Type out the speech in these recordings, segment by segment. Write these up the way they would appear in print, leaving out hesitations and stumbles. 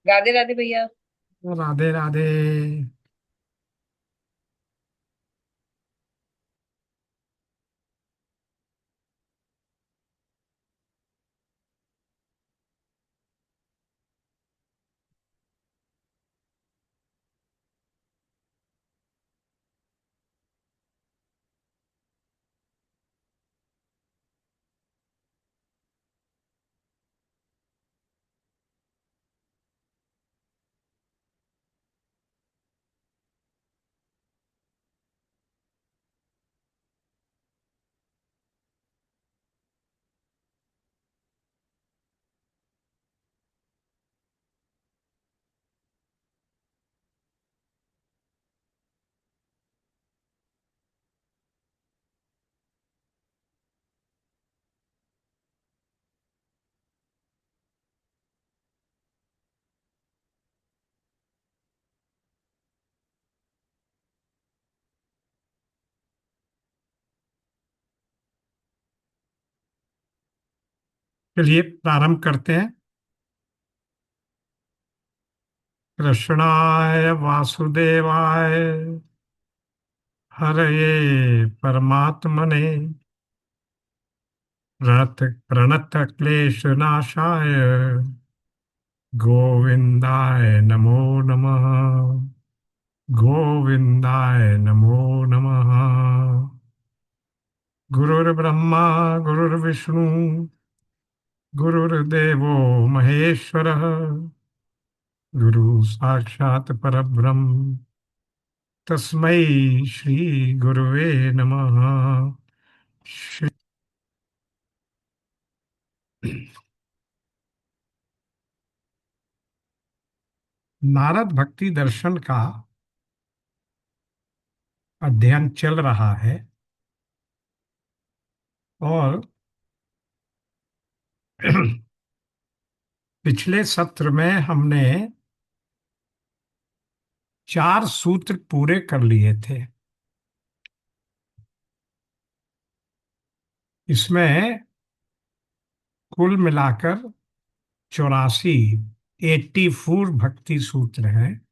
राधे राधे भैया। राधे राधे। चलिए प्रारंभ करते हैं। कृष्णाय वासुदेवाय हरये परमात्मने प्रणत क्लेश नाशाय गोविंदाय नमो नमः। गोविंदाय नमो नमः। गुरुर्ब्रह्मा गुरुर्विष्णु गुरुर्देवो महेश्वरः गुरु साक्षात् परब्रह्म तस्मै श्री गुरुवे नमः। श्री नारद भक्ति दर्शन का अध्ययन चल रहा है और पिछले सत्र में हमने 4 सूत्र पूरे कर लिए थे। इसमें कुल मिलाकर 84 भक्ति सूत्र हैं।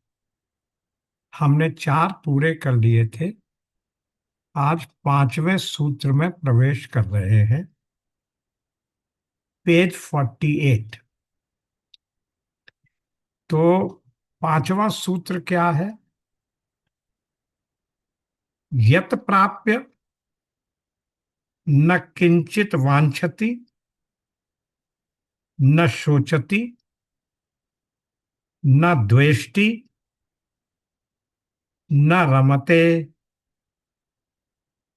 हमने 4 पूरे कर लिए थे। आज 5वें सूत्र में प्रवेश कर रहे हैं। पेज 48। तो 5वां सूत्र क्या है? यत प्राप्य न किंचित वांछति न शोचति न द्वेष्टि न रमते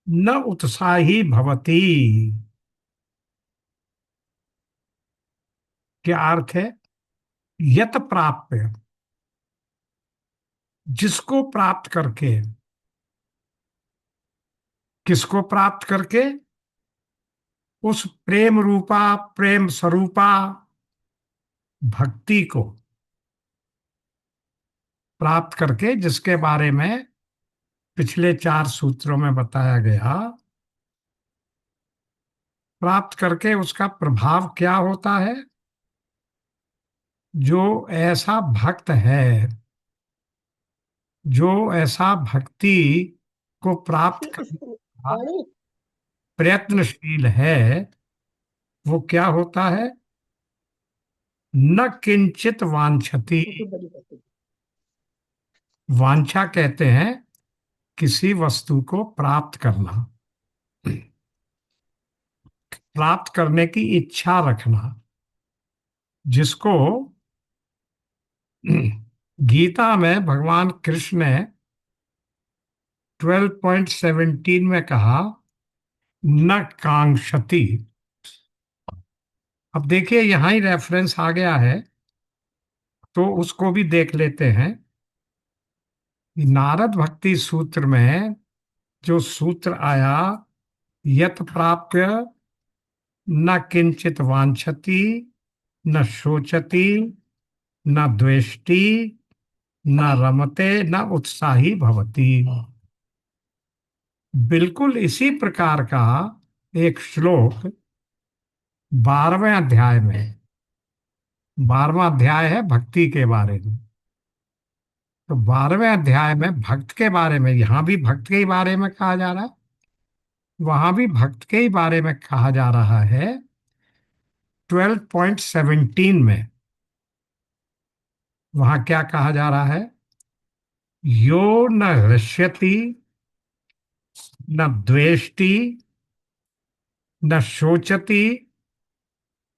न उत्साही भवति। क्या अर्थ है? यत प्राप्य, जिसको प्राप्त करके। किसको प्राप्त करके? उस प्रेम रूपा प्रेम स्वरूपा भक्ति को प्राप्त करके, जिसके बारे में पिछले 4 सूत्रों में बताया गया। प्राप्त करके उसका प्रभाव क्या होता है? जो ऐसा भक्त है, जो ऐसा भक्ति को प्राप्त करने का प्रयत्नशील है, वो क्या होता है? न किंचित वांछति। वांछा कहते हैं किसी वस्तु को प्राप्त करना, प्राप्त करने की इच्छा रखना, जिसको गीता में भगवान कृष्ण ने 12.17 में कहा, न कांक्षति। अब देखिए यहां ही रेफरेंस आ गया है, तो उसको भी देख लेते हैं। नारद भक्ति सूत्र में जो सूत्र आया, यत प्राप्य न किंचित वांछति न शोचति न द्वेष्टि न रमते न उत्साही भवति। बिल्कुल इसी प्रकार का एक श्लोक 12वें अध्याय में 12वां अध्याय है भक्ति के बारे में। तो 12वें अध्याय में भक्त के बारे में, यहां भी भक्त के ही बारे में कहा जा रहा है, वहां भी भक्त के ही बारे में कहा जा रहा है। 12.17 में वहां क्या कहा जा रहा है? यो न हृष्यति, न द्वेष्टि, न शोचति,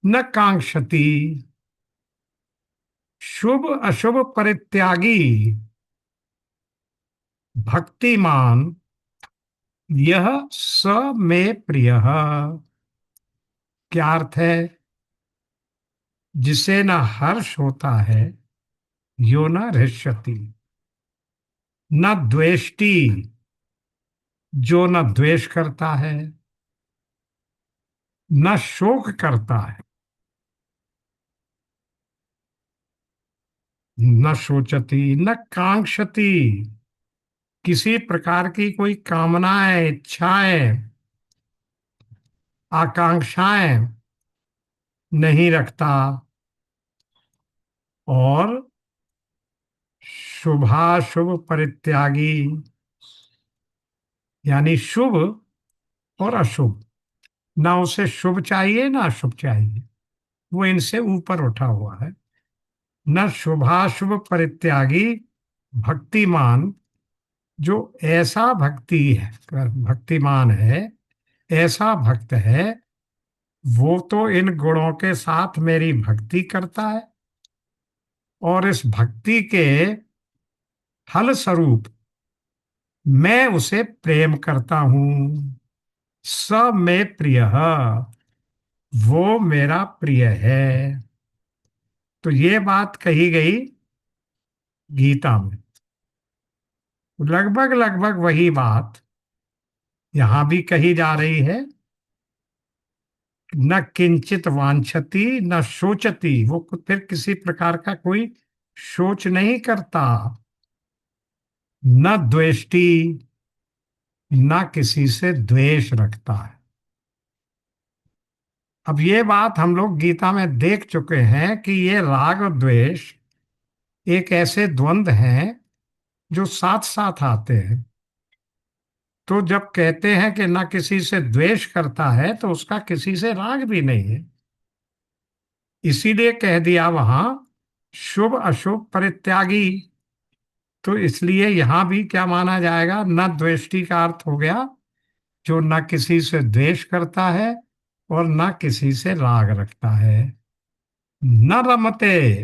न कांक्षति, शुभ अशुभ परित्यागी, भक्तिमान, यह स में प्रिय। क्या अर्थ है? जिसे न हर्ष होता है, यो न हृष्यति, न द्वेष्टि, जो न द्वेष करता है, न शोक करता है, न शोचति, न कांक्षति, किसी प्रकार की कोई कामनाएं, इच्छाएं, आकांक्षाएं नहीं रखता, और शुभाशुभ परित्यागी, यानी शुभ और अशुभ, ना उसे शुभ चाहिए ना अशुभ चाहिए, वो इनसे ऊपर उठा हुआ है। न शुभाशुभ परित्यागी, भक्तिमान, जो ऐसा भक्ति है, भक्तिमान है, ऐसा भक्त है, वो तो इन गुणों के साथ मेरी भक्ति करता है, और इस भक्ति के फल स्वरूप मैं उसे प्रेम करता हूं। स में प्रिय, वो मेरा प्रिय है। तो ये बात कही गई गीता में। लगभग लगभग वही बात यहां भी कही जा रही है। न किंचित वांछति न शोचति, वो फिर किसी प्रकार का कोई सोच नहीं करता, न द्वेष्टि, न किसी से द्वेष रखता है। अब ये बात हम लोग गीता में देख चुके हैं कि ये राग और द्वेष एक ऐसे द्वंद्व हैं जो साथ साथ आते हैं। तो जब कहते हैं कि ना किसी से द्वेष करता है, तो उसका किसी से राग भी नहीं है। इसीलिए कह दिया वहां शुभ अशुभ परित्यागी। तो इसलिए यहां भी क्या माना जाएगा? न द्वेष्टि का अर्थ हो गया जो न किसी से द्वेष करता है और न किसी से राग रखता है। न रमते,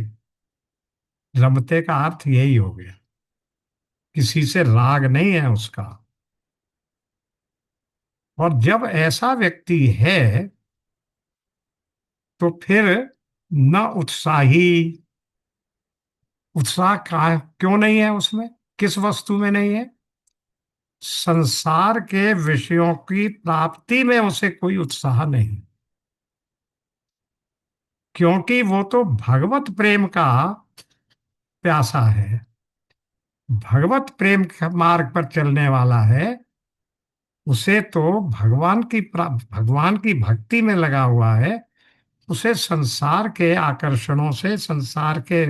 रमते का अर्थ यही हो गया, किसी से राग नहीं है उसका। और जब ऐसा व्यक्ति है, तो फिर न उत्साही, उत्साह का क्यों नहीं है उसमें? किस वस्तु में नहीं है? संसार के विषयों की प्राप्ति में उसे कोई उत्साह नहीं, क्योंकि वो तो भगवत प्रेम का प्यासा है, भगवत प्रेम के मार्ग पर चलने वाला है। उसे तो भगवान की भक्ति में लगा हुआ है। उसे संसार के आकर्षणों से, संसार के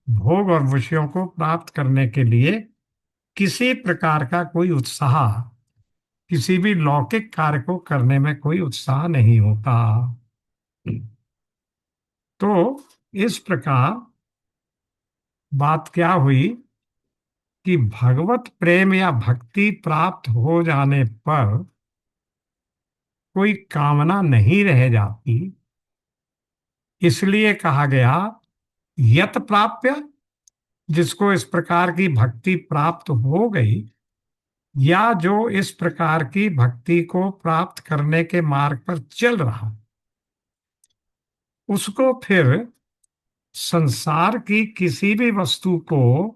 भोग और विषयों को प्राप्त करने के लिए किसी प्रकार का कोई उत्साह, किसी भी लौकिक कार्य को करने में कोई उत्साह नहीं होता। तो इस प्रकार बात क्या हुई कि भगवत प्रेम या भक्ति प्राप्त हो जाने पर कोई कामना नहीं रह जाती। इसलिए कहा गया यत प्राप्य, जिसको इस प्रकार की भक्ति प्राप्त हो गई, या जो इस प्रकार की भक्ति को प्राप्त करने के मार्ग पर चल रहा, उसको फिर संसार की किसी भी वस्तु को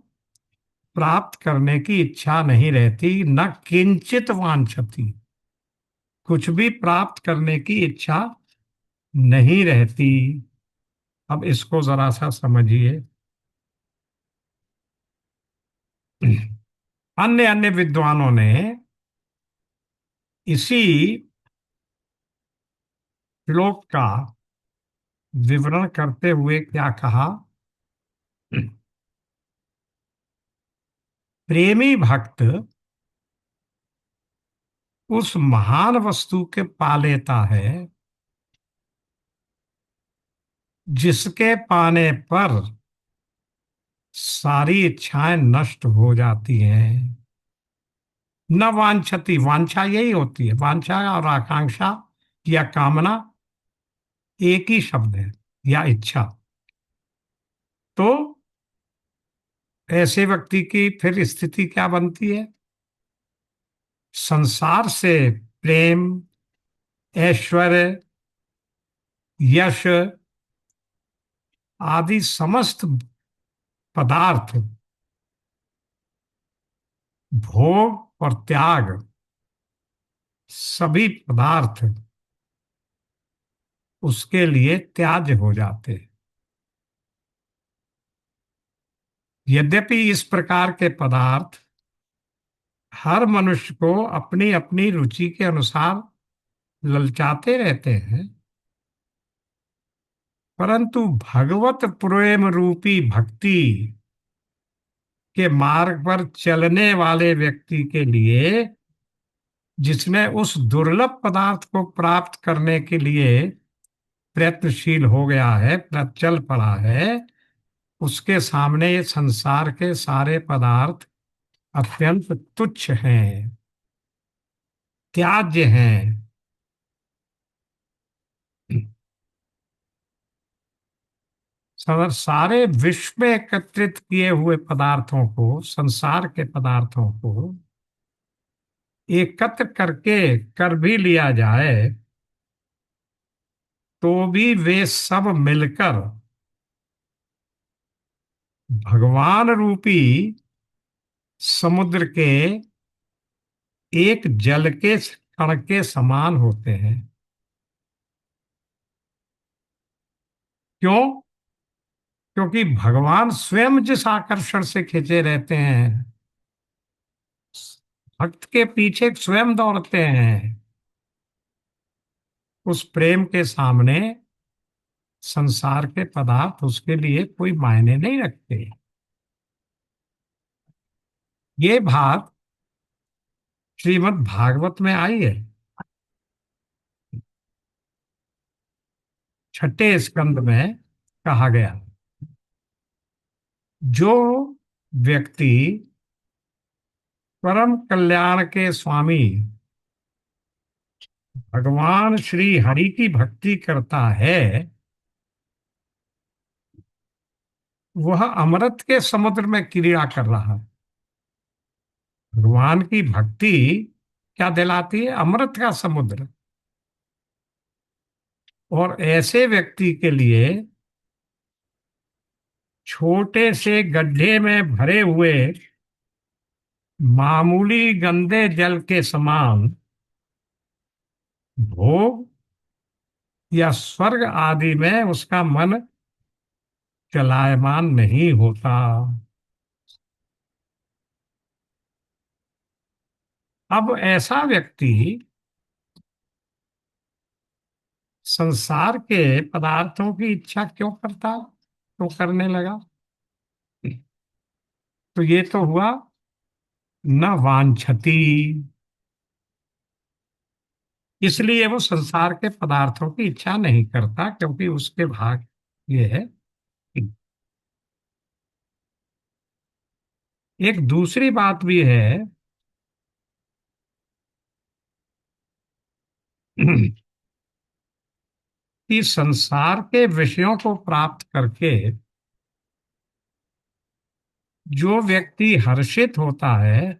प्राप्त करने की इच्छा नहीं रहती, न किंचित वांछती, कुछ भी प्राप्त करने की इच्छा नहीं रहती। अब इसको जरा सा समझिए। अन्य अन्य विद्वानों ने इसी श्लोक का विवरण करते हुए क्या कहा? प्रेमी भक्त उस महान वस्तु के पा लेता है जिसके पाने पर सारी इच्छाएं नष्ट हो जाती हैं। न वांछती, वांछा यही होती है, वांछा और आकांक्षा या कामना एक ही शब्द है, या इच्छा। तो ऐसे व्यक्ति की फिर स्थिति क्या बनती है? संसार से प्रेम, ऐश्वर्य, यश आदि समस्त पदार्थ, भोग और त्याग, सभी पदार्थ उसके लिए त्याज्य हो जाते हैं। यद्यपि इस प्रकार के पदार्थ हर मनुष्य को अपनी अपनी रुचि के अनुसार ललचाते रहते हैं, परंतु भगवत प्रेम रूपी भक्ति के मार्ग पर चलने वाले व्यक्ति के लिए, जिसने उस दुर्लभ पदार्थ को प्राप्त करने के लिए प्रयत्नशील हो गया है, चल पड़ा है, उसके सामने ये संसार के सारे पदार्थ अत्यंत तुच्छ हैं, त्याज्य हैं। सारे विश्व में एकत्रित किए हुए पदार्थों को, संसार के पदार्थों को एकत्र करके कर भी लिया जाए तो भी वे सब मिलकर भगवान रूपी समुद्र के एक जल के कण के समान होते हैं। क्यों? क्योंकि भगवान स्वयं जिस आकर्षण से खिंचे रहते हैं, भक्त के पीछे स्वयं दौड़ते हैं, उस प्रेम के सामने संसार के पदार्थ उसके लिए कोई मायने नहीं रखते। ये बात श्रीमद् भागवत में आई है, छठे स्कंद में कहा गया। जो व्यक्ति परम कल्याण के स्वामी भगवान श्री हरि की भक्ति करता है, वह अमृत के समुद्र में क्रीड़ा कर रहा है। भगवान की भक्ति क्या दिलाती है? अमृत का समुद्र। और ऐसे व्यक्ति के लिए छोटे से गड्ढे में भरे हुए मामूली गंदे जल के समान भोग या स्वर्ग आदि में उसका मन चलायमान नहीं होता। अब ऐसा व्यक्ति संसार के पदार्थों की इच्छा क्यों करता, तो करने लगा? तो ये तो हुआ न वांछती, इसलिए वो संसार के पदार्थों की इच्छा नहीं करता, क्योंकि उसके भाग ये है। एक दूसरी बात भी है कि संसार के विषयों को प्राप्त करके जो व्यक्ति हर्षित होता है,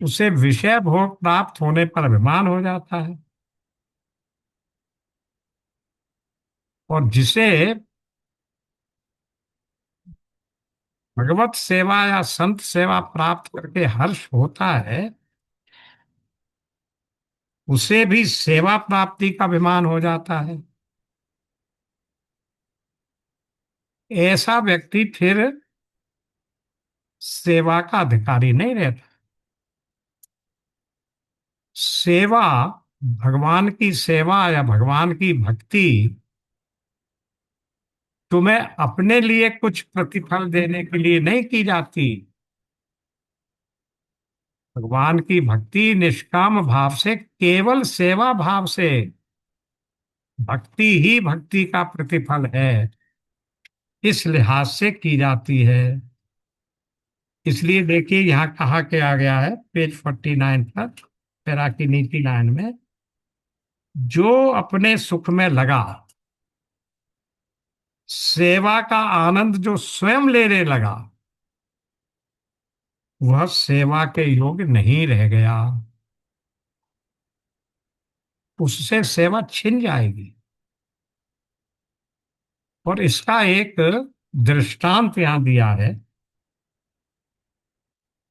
उसे विषय भोग प्राप्त होने पर अभिमान हो जाता है। और जिसे भगवत सेवा या संत सेवा प्राप्त करके हर्ष होता है, उसे भी सेवा प्राप्ति का अभिमान हो जाता है। ऐसा व्यक्ति फिर सेवा का अधिकारी नहीं रहता। सेवा भगवान की सेवा या भगवान की भक्ति तुम्हें अपने लिए कुछ प्रतिफल देने के लिए नहीं की जाती। भगवान की भक्ति निष्काम भाव से, केवल सेवा भाव से, भक्ति ही भक्ति का प्रतिफल है, इस लिहाज से की जाती है। इसलिए देखिए यहाँ कहा के आ गया है पेज 49 पर, पैरा की नीति लाइन में, जो अपने सुख में लगा, सेवा का आनंद जो स्वयं लेने लगा, वह सेवा के योग्य नहीं रह गया, उससे सेवा छिन जाएगी। और इसका एक दृष्टांत यहां दिया है।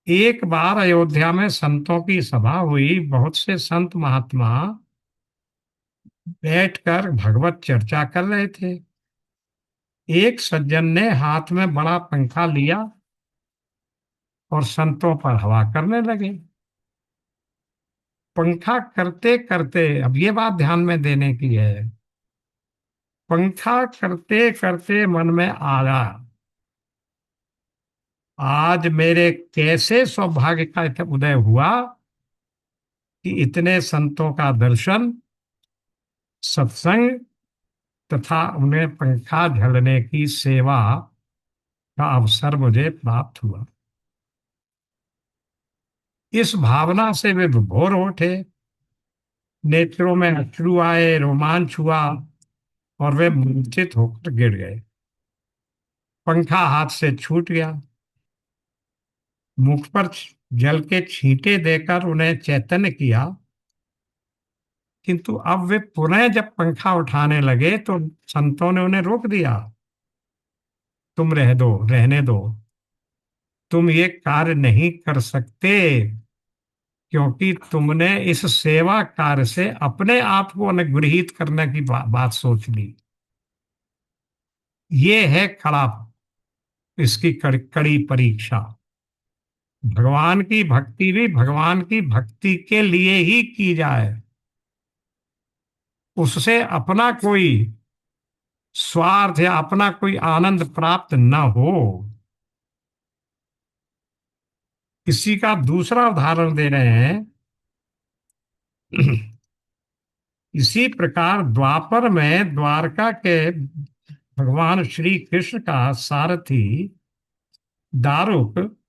एक बार अयोध्या में संतों की सभा हुई, बहुत से संत महात्मा बैठकर भगवत चर्चा कर रहे थे। एक सज्जन ने हाथ में बड़ा पंखा लिया और संतों पर हवा करने लगे। पंखा करते करते, अब ये बात ध्यान में देने की है, पंखा करते करते मन में आया, आज मेरे कैसे सौभाग्य का उदय हुआ कि इतने संतों का दर्शन, सत्संग तथा उन्हें पंखा झलने की सेवा का अवसर मुझे प्राप्त हुआ। इस भावना से वे विभोर उठे, नेत्रों में अश्रु आए, रोमांच हुआ और वे मूर्छित होकर गिर गए। पंखा हाथ से छूट गया। मुख पर जल के छींटे देकर उन्हें चैतन्य किया, किंतु अब वे पुनः जब पंखा उठाने लगे तो संतों ने उन्हें रोक दिया। तुम रह दो, रहने दो, तुम ये कार्य नहीं कर सकते, क्योंकि तुमने इस सेवा कार्य से अपने आप को अनुगृहीत करने की बात सोच ली। ये है कड़ा, इसकी कड़ी परीक्षा। भगवान की भक्ति भी भगवान की भक्ति के लिए ही की जाए, उससे अपना कोई स्वार्थ या अपना कोई आनंद प्राप्त न हो। इसी का दूसरा उदाहरण दे रहे हैं। इसी प्रकार द्वापर में द्वारका के भगवान श्री कृष्ण का सारथी दारुक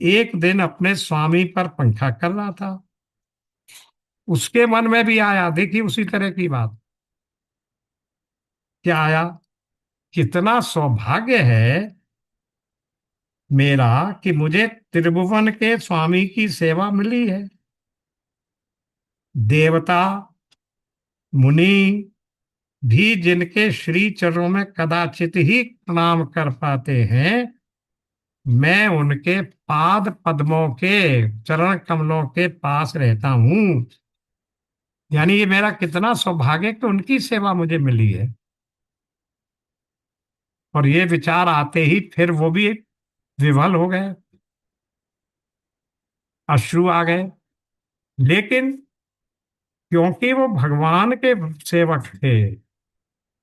एक दिन अपने स्वामी पर पंखा कर रहा था। उसके मन में भी आया, देखिए उसी तरह की बात। क्या आया? कितना सौभाग्य है मेरा कि मुझे त्रिभुवन के स्वामी की सेवा मिली है। देवता मुनि भी जिनके श्री चरणों में कदाचित ही प्रणाम कर पाते हैं, मैं उनके पाद पद्मों के, चरण कमलों के पास रहता हूं। यानी ये मेरा कितना सौभाग्य कि उनकी सेवा मुझे मिली है। और ये विचार आते ही फिर वो भी विवल हो गए, अश्रु आ गए। लेकिन क्योंकि वो भगवान के सेवक थे,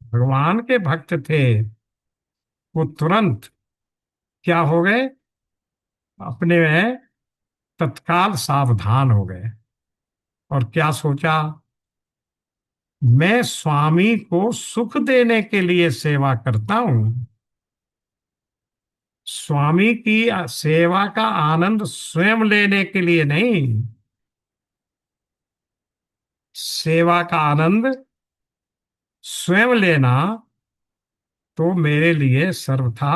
भगवान के भक्त थे, वो तुरंत क्या हो गए, अपने में तत्काल सावधान हो गए। और क्या सोचा, मैं स्वामी को सुख देने के लिए सेवा करता हूं, स्वामी की सेवा का आनंद स्वयं लेने के लिए नहीं। सेवा का आनंद स्वयं लेना तो मेरे लिए सर्वथा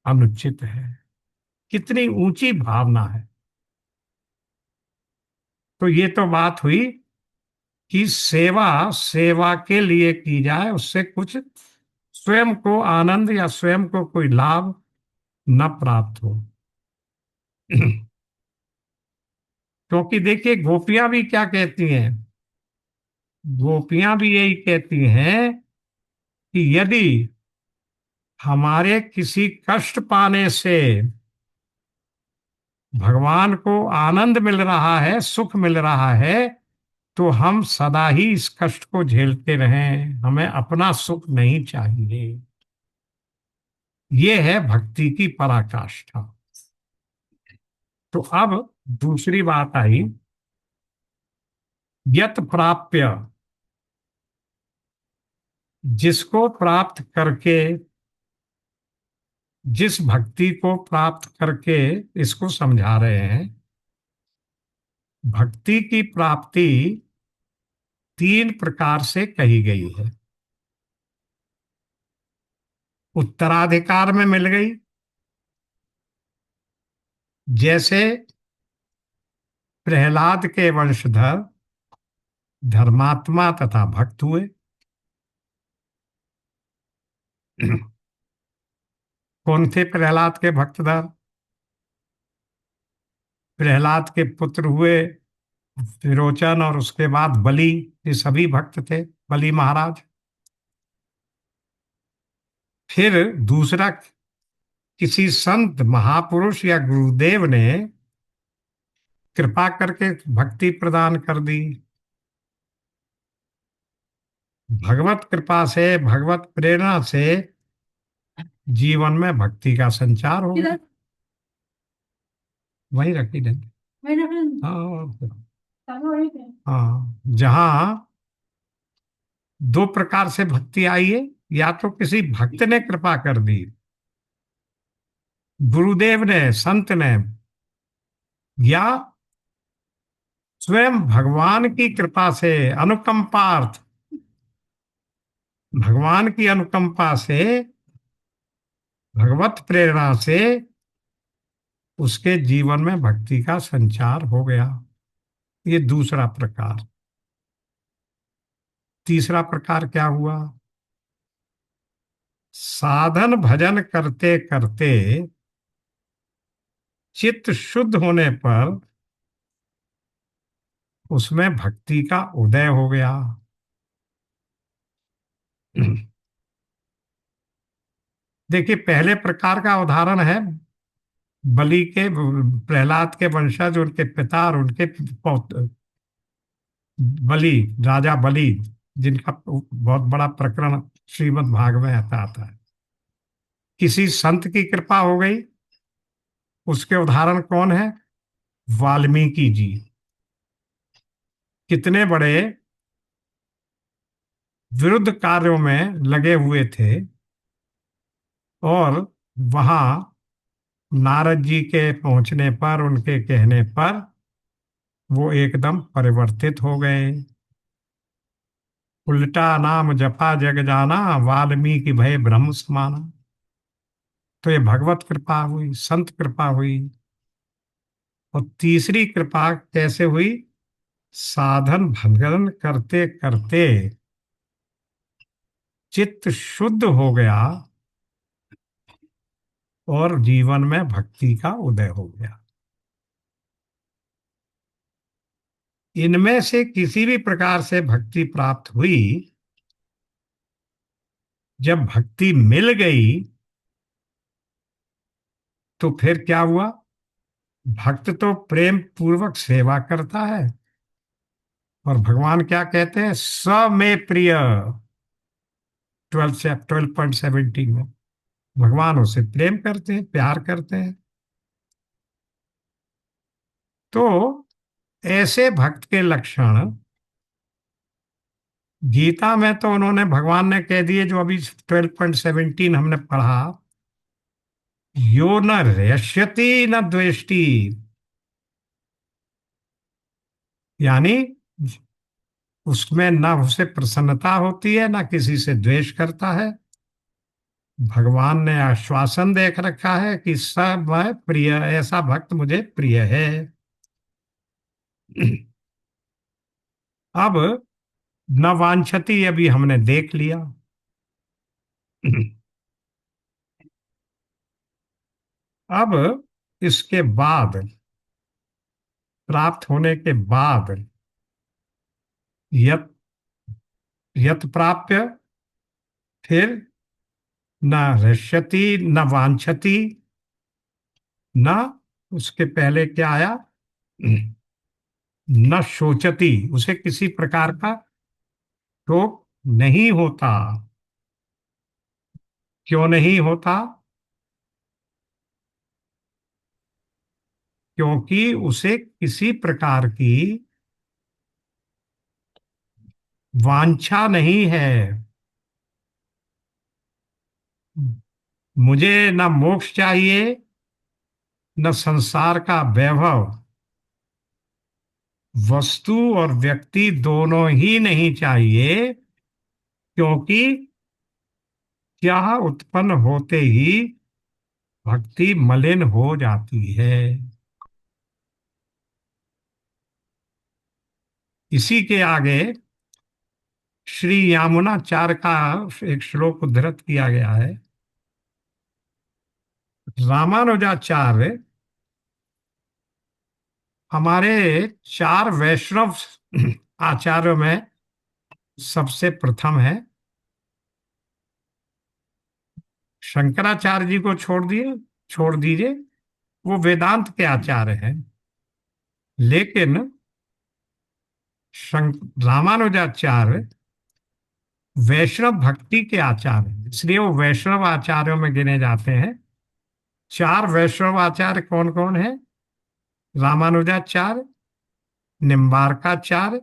अनुचित है। कितनी ऊंची भावना है। तो ये तो बात हुई कि सेवा सेवा के लिए की जाए, उससे कुछ स्वयं को आनंद या स्वयं को कोई लाभ न प्राप्त हो। क्योंकि देखिए गोपियां भी क्या कहती हैं, गोपियां भी यही कहती हैं कि यदि हमारे किसी कष्ट पाने से भगवान को आनंद मिल रहा है, सुख मिल रहा है, तो हम सदा ही इस कष्ट को झेलते रहें, हमें अपना सुख नहीं चाहिए। ये है भक्ति की पराकाष्ठा। तो अब दूसरी बात आई, यत प्राप्य, जिसको प्राप्त करके, जिस भक्ति को प्राप्त करके, इसको समझा रहे हैं। भक्ति की प्राप्ति तीन प्रकार से कही गई है। उत्तराधिकार में मिल गई, जैसे प्रहलाद के वंशधर धर्मात्मा तथा भक्त हुए। कौन थे प्रहलाद के भक्तधर? प्रहलाद के पुत्र हुए विरोचन, और उसके बाद बलि। ये सभी भक्त थे, बलि महाराज। फिर दूसरा, किसी संत महापुरुष या गुरुदेव ने कृपा करके भक्ति प्रदान कर दी। भगवत कृपा से, भगवत प्रेरणा से जीवन में भक्ति का संचार हो गया। वही रखी देंगे। हाँ, हाँ। जहाँ दो प्रकार से भक्ति आई है, या तो किसी भक्त ने कृपा कर दी, गुरुदेव ने, संत ने, या स्वयं भगवान की कृपा से, अनुकंपार्थ, भगवान की अनुकंपा से, भगवत प्रेरणा से उसके जीवन में भक्ति का संचार हो गया। ये दूसरा प्रकार। तीसरा प्रकार क्या हुआ? साधन भजन करते करते चित्त शुद्ध होने पर उसमें भक्ति का उदय हो गया। देखिए, पहले प्रकार का उदाहरण है बलि के, प्रहलाद के वंशज, उनके पिता और उनके पौत्र बलि, राजा बलि, जिनका बहुत बड़ा प्रकरण श्रीमद् भागवत में आता है। किसी संत की कृपा हो गई। उसके उदाहरण कौन है? वाल्मीकि जी। कितने बड़े विरुद्ध कार्यों में लगे हुए थे, और वहां नारद जी के पहुंचने पर, उनके कहने पर वो एकदम परिवर्तित हो गए। उल्टा नाम जपा जग जाना, वाल्मीकि भय ब्रह्म समाना। तो ये भगवत कृपा हुई, संत कृपा हुई। और तीसरी कृपा कैसे हुई? साधन भजन करते करते चित्त शुद्ध हो गया और जीवन में भक्ति का उदय हो गया। इनमें से किसी भी प्रकार से भक्ति प्राप्त हुई, जब भक्ति मिल गई तो फिर क्या हुआ? भक्त तो प्रेम पूर्वक सेवा करता है, और भगवान क्या कहते हैं? स में प्रिय, 12.17 में भगवान उसे प्रेम करते हैं, प्यार करते हैं। तो ऐसे भक्त के लक्षण गीता में तो उन्होंने, भगवान ने कह दिए, जो अभी 12.17 हमने पढ़ा, यो न रष्यति न द्वेष्टि, यानी उसमें ना उसे प्रसन्नता होती है, ना किसी से द्वेष करता है। भगवान ने आश्वासन देख रखा है कि सब मैं प्रिय, ऐसा भक्त मुझे प्रिय है। अब न वांछती अभी हमने देख लिया। अब इसके बाद, प्राप्त होने के बाद, यत यत प्राप्य, फिर न हृष्यति न वांछति, न, उसके पहले क्या आया? न शोचती, उसे किसी प्रकार का शोक नहीं होता। क्यों नहीं होता? क्योंकि उसे किसी प्रकार की वांछा नहीं है। मुझे न मोक्ष चाहिए, न संसार का वैभव। वस्तु और व्यक्ति दोनों ही नहीं चाहिए, क्योंकि क्या उत्पन्न होते ही भक्ति मलिन हो जाती है। इसी के आगे श्री यामुनाचार्य का एक श्लोक उद्धृत किया गया है। रामानुजाचार्य हमारे चार वैष्णव आचार्यों में सबसे प्रथम है। शंकराचार्य जी को छोड़ दीजिए, वो वेदांत के आचार्य हैं। लेकिन रामानुजाचार्य वैष्णव भक्ति के आचार्य हैं, इसलिए वो वैष्णव आचार्यों में गिने जाते हैं। चार वैष्णव आचार्य कौन कौन है? रामानुजाचार्य, निम्बार्काचार्य,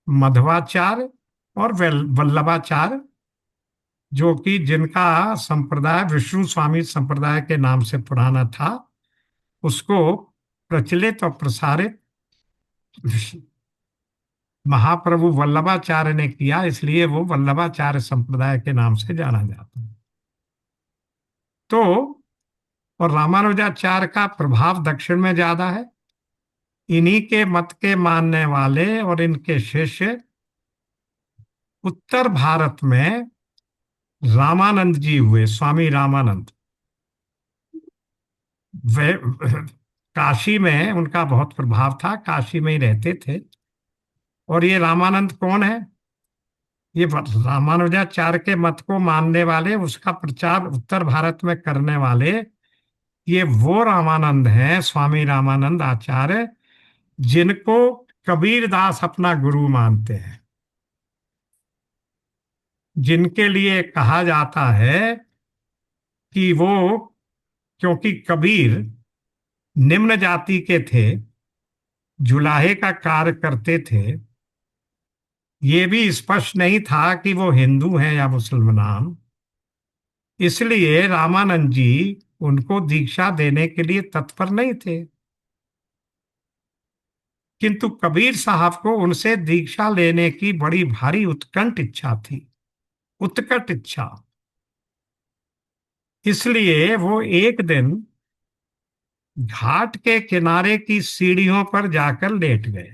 मध्वाचार्य और वल्लभाचार्य, जो कि जिनका संप्रदाय विष्णु स्वामी संप्रदाय के नाम से पुराना था, उसको प्रचलित और प्रसारित महाप्रभु वल्लभाचार्य ने किया, इसलिए वो वल्लभाचार्य संप्रदाय के नाम से जाना जाता है। तो और रामानुजाचार्य का प्रभाव दक्षिण में ज्यादा है। इन्हीं के मत के मानने वाले और इनके शिष्य उत्तर भारत में रामानंद जी हुए, स्वामी रामानंद। वे काशी में उनका बहुत प्रभाव था, काशी में ही रहते थे। और ये रामानंद कौन है? ये रामानुजाचार्य के मत को मानने वाले, उसका प्रचार उत्तर भारत में करने वाले, ये वो रामानंद हैं, स्वामी रामानंद आचार्य, जिनको कबीरदास अपना गुरु मानते हैं, जिनके लिए कहा जाता है कि वो, क्योंकि कबीर निम्न जाति के थे, जुलाहे का कार्य करते थे, ये भी स्पष्ट नहीं था कि वो हिंदू हैं या मुसलमान, इसलिए रामानंद जी उनको दीक्षा देने के लिए तत्पर नहीं थे। किंतु कबीर साहब को उनसे दीक्षा लेने की बड़ी भारी उत्कंठ इच्छा थी, उत्कट इच्छा। इसलिए वो एक दिन घाट के किनारे की सीढ़ियों पर जाकर लेट गए।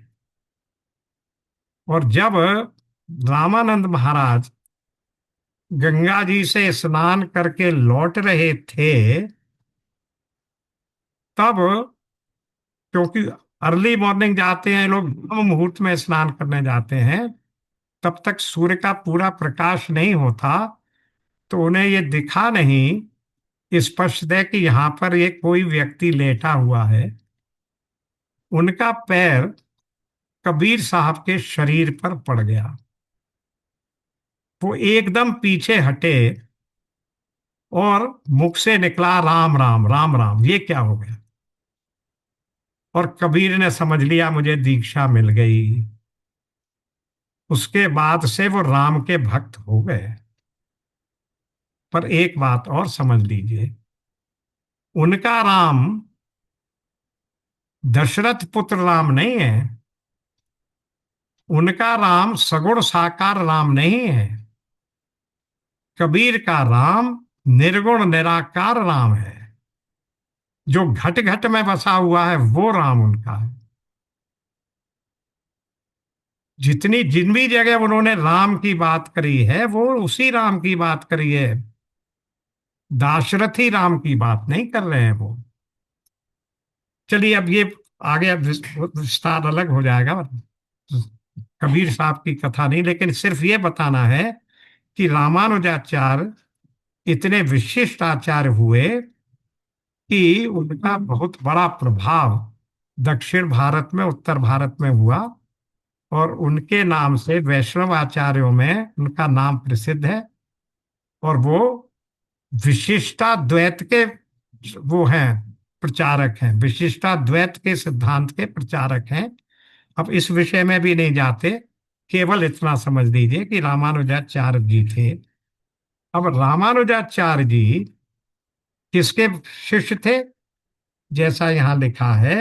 और जब रामानंद महाराज गंगा जी से स्नान करके लौट रहे थे, तब, क्योंकि अर्ली मॉर्निंग जाते हैं लोग, ब्रह्म मुहूर्त में स्नान करने जाते हैं, तब तक सूर्य का पूरा प्रकाश नहीं होता, तो उन्हें ये दिखा नहीं स्पष्ट है कि यहाँ पर ये कोई व्यक्ति लेटा हुआ है। उनका पैर कबीर साहब के शरीर पर पड़ गया। वो एकदम पीछे हटे और मुख से निकला राम राम राम राम। ये क्या हो गया? और कबीर ने समझ लिया मुझे दीक्षा मिल गई। उसके बाद से वो राम के भक्त हो गए। पर एक बात और समझ लीजिए, उनका राम दशरथ पुत्र राम नहीं है। उनका राम सगुण साकार राम नहीं है। कबीर का राम निर्गुण निराकार राम है। जो घट घट में बसा हुआ है वो राम उनका है। जितनी जिन भी जगह उन्होंने राम की बात करी है, वो उसी राम की बात करी है, दाशरथी राम की बात नहीं कर रहे हैं वो। चलिए अब ये आगे अब विस्तार अलग हो जाएगा, कबीर साहब की कथा नहीं, लेकिन सिर्फ ये बताना है कि रामानुजाचार्य इतने विशिष्ट आचार्य हुए कि उनका बहुत बड़ा प्रभाव दक्षिण भारत में, उत्तर भारत में हुआ। और उनके नाम से वैष्णव आचार्यों में उनका नाम प्रसिद्ध है। और वो विशिष्टाद्वैत के वो हैं, प्रचारक हैं, विशिष्टाद्वैत के सिद्धांत के प्रचारक हैं। अब इस विषय में भी नहीं जाते, केवल इतना समझ लीजिए कि रामानुजाचार्य जी थे। अब रामानुजाचार्य जी किसके शिष्य थे? जैसा यहां लिखा है,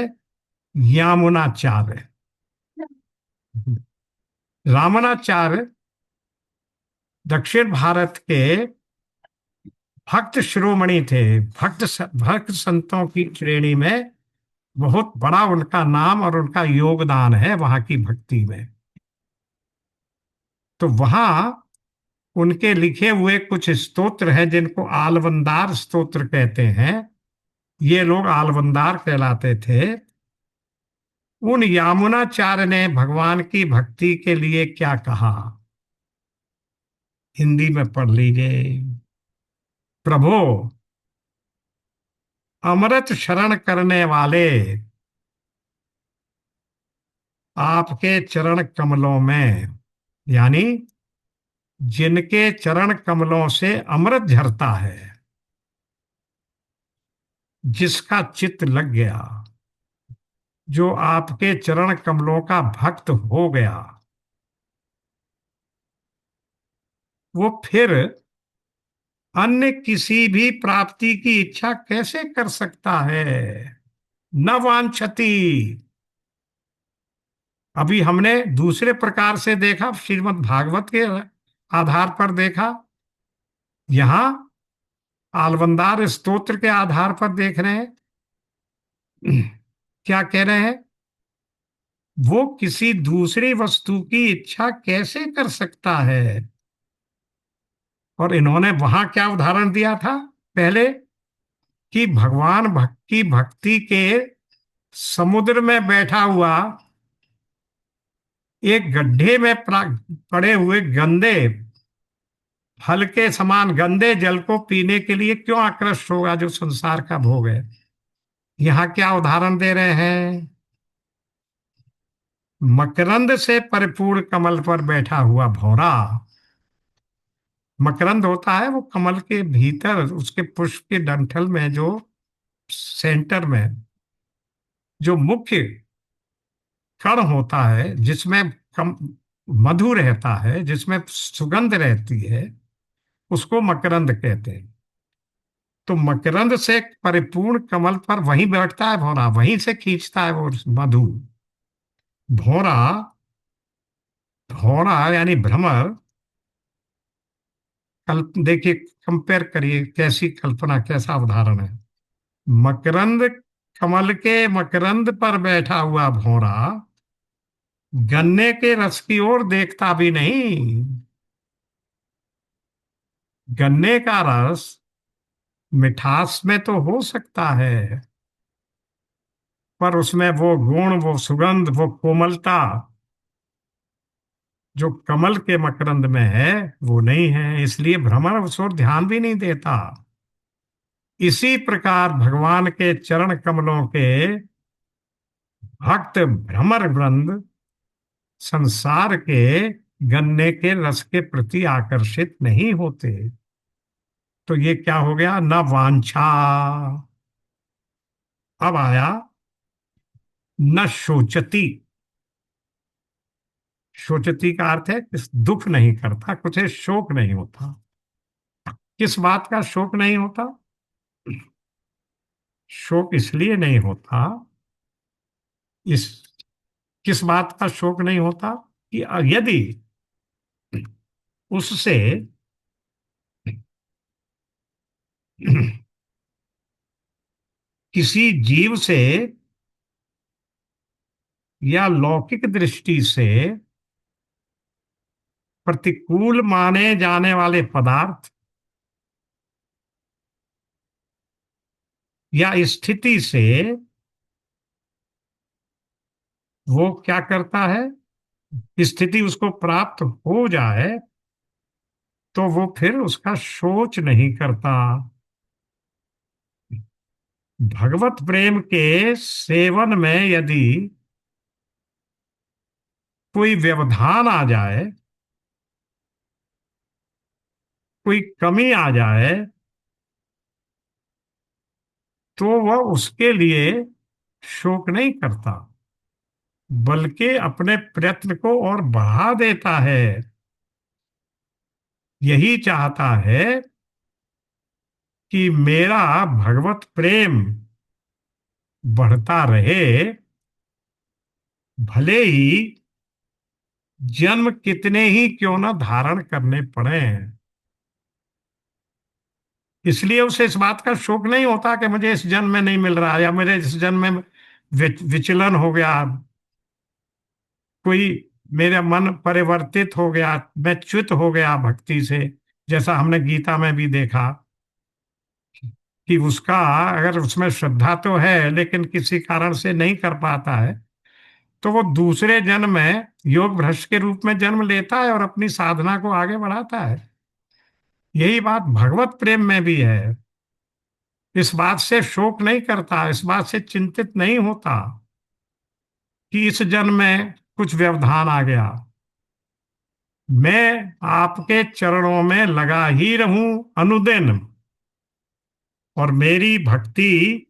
यामुनाचार्य। रामानुजाचार्य दक्षिण भारत के भक्त शिरोमणि थे। भक्त संतों की श्रेणी में बहुत बड़ा उनका नाम और उनका योगदान है वहां की भक्ति में। तो वहां उनके लिखे हुए कुछ स्तोत्र हैं जिनको आलवंदार स्तोत्र कहते हैं। ये लोग आलवंदार कहलाते थे। उन यामुनाचार्य ने भगवान की भक्ति के लिए क्या कहा, हिंदी में पढ़ लीजिए। प्रभो, अमृत शरण करने वाले आपके चरण कमलों में, यानी जिनके चरण कमलों से अमृत झरता है, जिसका चित्त लग गया, जो आपके चरण कमलों का भक्त हो गया, वो फिर अन्य किसी भी प्राप्ति की इच्छा कैसे कर सकता है? न वांछति। अभी हमने दूसरे प्रकार से देखा, श्रीमद् भागवत के आधार पर देखा। यहां आलवंदार स्तोत्र के आधार पर देख रहे हैं। क्या कह रहे हैं? वो किसी दूसरी वस्तु की इच्छा कैसे कर सकता है? और इन्होंने वहां क्या उदाहरण दिया था पहले, कि भगवान भक्ति भक्ति के समुद्र में बैठा हुआ एक गड्ढे में पड़े हुए गंदे फल के समान गंदे जल को पीने के लिए क्यों आकृष्ट होगा, जो संसार का भोग है। यहां क्या उदाहरण दे रहे हैं? मकरंद से परिपूर्ण कमल पर बैठा हुआ भौरा। मकरंद होता है वो कमल के भीतर, उसके पुष्प के डंठल में जो सेंटर में जो मुख्य कण होता है, जिसमें कम मधु रहता है, जिसमें सुगंध रहती है, उसको मकरंद कहते हैं। तो मकरंद से परिपूर्ण कमल पर वहीं बैठता है भौरा, वहीं से खींचता है वो मधु। भौरा, भौरा यानी भ्रमर। कल्प देखिए, कंपेयर करिए, कैसी कल्पना, कैसा उदाहरण है। मकरंद, कमल के मकरंद पर बैठा हुआ भौरा गन्ने के रस की ओर देखता भी नहीं। गन्ने का रस मिठास में तो हो सकता है, पर उसमें वो गुण, वो सुगंध, वो कोमलता जो कमल के मकरंद में है वो नहीं है। इसलिए भ्रमर उस ओर ध्यान भी नहीं देता। इसी प्रकार भगवान के चरण कमलों के भक्त भ्रमर वृंद संसार के गन्ने के रस के प्रति आकर्षित नहीं होते। तो ये क्या हो गया? न वांछा। अब आया न शोचती। शोचती का अर्थ है दुख नहीं करता, कुछ शोक नहीं होता। किस बात का शोक नहीं होता? शोक इसलिए नहीं होता, इस किस बात का शोक नहीं होता कि यदि उससे किसी जीव से या लौकिक दृष्टि से प्रतिकूल माने जाने वाले पदार्थ या स्थिति से वो क्या करता है, स्थिति उसको प्राप्त हो जाए, तो वो फिर उसका सोच नहीं करता। भगवत प्रेम के सेवन में यदि कोई व्यवधान आ जाए, कोई कमी आ जाए, तो वह उसके लिए शोक नहीं करता, बल्कि अपने प्रयत्न को और बढ़ा देता है। यही चाहता है कि मेरा भगवत प्रेम बढ़ता रहे, भले ही जन्म कितने ही क्यों ना धारण करने पड़े। इसलिए उसे इस बात का शोक नहीं होता कि मुझे इस जन्म में नहीं मिल रहा, या मेरे इस जन्म में विचलन हो गया, कोई मेरा मन परिवर्तित हो गया, मैं च्युत हो गया भक्ति से। जैसा हमने गीता में भी देखा कि उसका, अगर उसमें श्रद्धा तो है लेकिन किसी कारण से नहीं कर पाता है, तो वो दूसरे जन्म में योग भ्रष्ट के रूप में जन्म लेता है और अपनी साधना को आगे बढ़ाता है। यही बात भगवत प्रेम में भी है। इस बात से शोक नहीं करता, इस बात से चिंतित नहीं होता कि इस जन्म में कुछ व्यवधान आ गया। मैं आपके चरणों में लगा ही रहूं अनुदिन, और मेरी भक्ति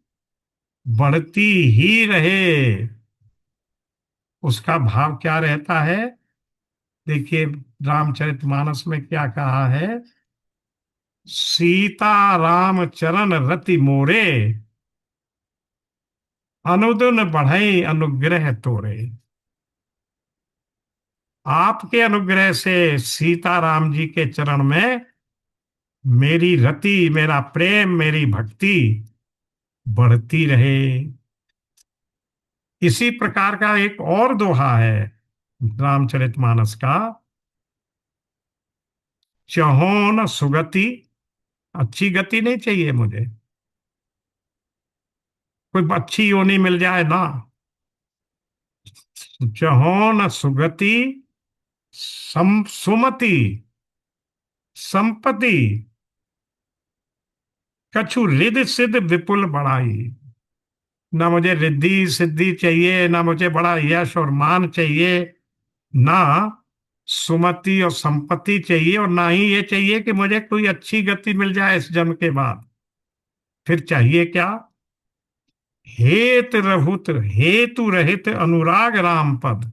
बढ़ती ही रहे। उसका भाव क्या रहता है? देखिए, रामचरितमानस में क्या कहा है। सीता राम चरण रति मोरे, अनुदिन बढ़ई अनुग्रह तोरे। आपके अनुग्रह से सीता राम जी के चरण में मेरी रति, मेरा प्रेम, मेरी भक्ति बढ़ती रहे। इसी प्रकार का एक और दोहा है रामचरितमानस का। चहो न सुगति, अच्छी गति नहीं चाहिए मुझे, कोई अच्छी योनि मिल जाए ना। चहो न सुगति, सुमति, संपत्ति, कछु रिद्धि सिद्ध विपुल बढ़ाई। ना मुझे रिद्धि सिद्धि चाहिए, ना मुझे बड़ा यश और मान चाहिए, ना सुमति और संपत्ति चाहिए, और ना ही ये चाहिए कि मुझे कोई अच्छी गति मिल जाए इस जन्म के बाद। फिर चाहिए क्या? हेतु रहित अनुराग राम पद।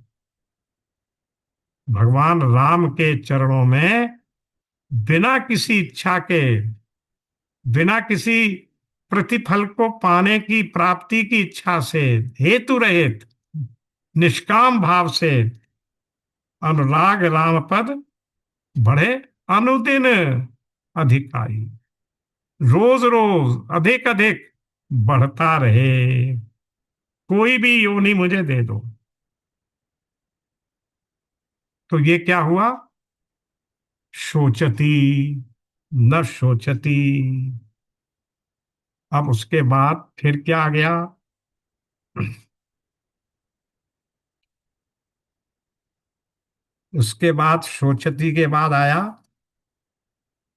भगवान राम के चरणों में बिना किसी इच्छा के, बिना किसी प्रतिफल को पाने की, प्राप्ति की इच्छा से, हेतु रहित निष्काम भाव से अनुराग राम पद बढ़े अनुदिन अधिकाई। रोज रोज अधिक अधिक बढ़ता रहे, कोई भी योनि मुझे दे दो। तो ये क्या हुआ? शोचती न शोचती। अब उसके बाद फिर क्या आ गया? उसके बाद शोचती के बाद आया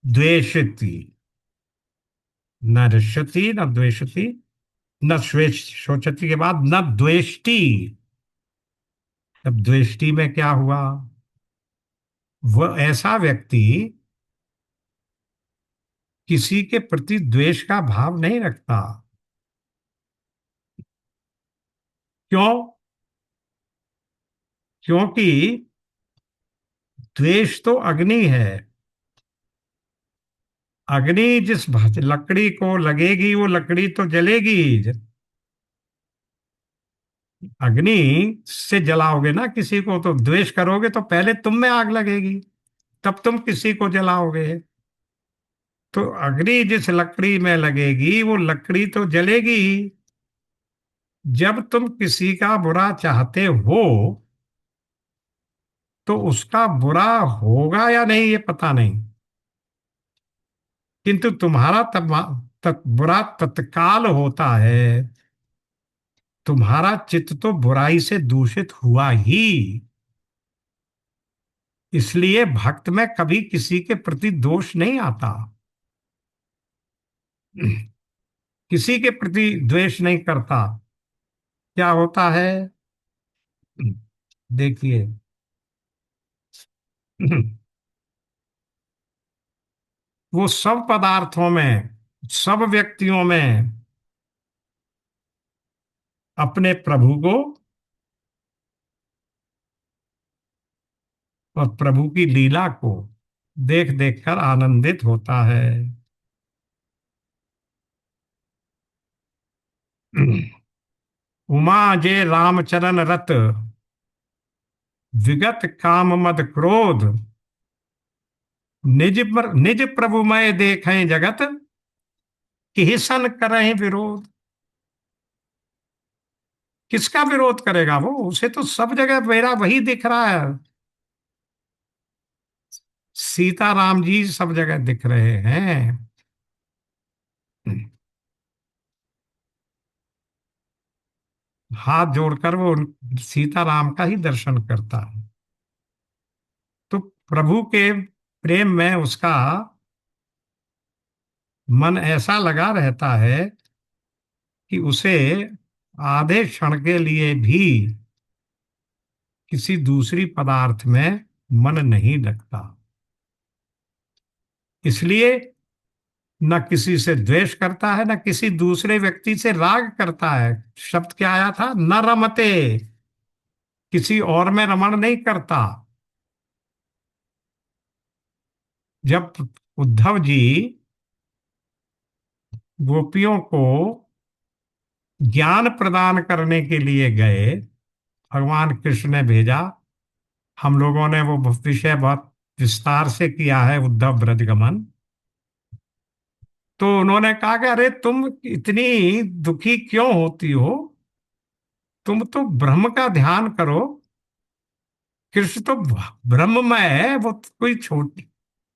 द्वेषती। न रिष्यति न द्वेषति, न श्वेष, शोचती के बाद न द्वेष्टि। अब द्वेष्टि में क्या हुआ? वह ऐसा व्यक्ति किसी के प्रति द्वेष का भाव नहीं रखता। क्यों? क्योंकि द्वेष तो अग्नि है। अग्नि जिस लकड़ी को लगेगी वो लकड़ी तो जलेगी। अग्नि से जलाओगे ना किसी को, तो द्वेष करोगे तो पहले तुम में आग लगेगी, तब तुम किसी को जलाओगे। तो अग्नि जिस लकड़ी में लगेगी वो लकड़ी तो जलेगी ही। जब तुम किसी का बुरा चाहते हो तो उसका बुरा होगा या नहीं ये पता नहीं, किंतु तुम्हारा बुरा तत्काल होता है। तुम्हारा चित्त तो बुराई से दूषित हुआ ही। इसलिए भक्त में कभी किसी के प्रति दोष नहीं आता। किसी के प्रति द्वेष नहीं करता, क्या होता है? देखिए, वो सब पदार्थों में, सब व्यक्तियों में अपने प्रभु को और प्रभु की लीला को देख देख कर आनंदित होता है। उमा जे रामचरण रत, विगत काम मद क्रोध, निज प्रभुमय देखें जगत, किसन करें विरोध। किसका विरोध करेगा वो? उसे तो सब जगह मेरा वही दिख रहा है। सीताराम जी सब जगह दिख रहे हैं। हाथ जोड़कर वो सीताराम का ही दर्शन करता है। तो प्रभु के प्रेम में उसका मन ऐसा लगा रहता है कि उसे आधे क्षण के लिए भी किसी दूसरी पदार्थ में मन नहीं लगता। इसलिए न किसी से द्वेष करता है, न किसी दूसरे व्यक्ति से राग करता है। शब्द क्या आया था? न रमते, किसी और में रमण नहीं करता। जब उद्धव जी गोपियों को ज्ञान प्रदान करने के लिए गए, भगवान कृष्ण ने भेजा। हम लोगों ने वो विषय बहुत विस्तार से किया है, उद्धव ब्रजगमन। तो उन्होंने कहा कि अरे तुम इतनी दुखी क्यों होती हो? तुम तो ब्रह्म का ध्यान करो। कृष्ण तो ब्रह्ममय है, वो कोई छोटी,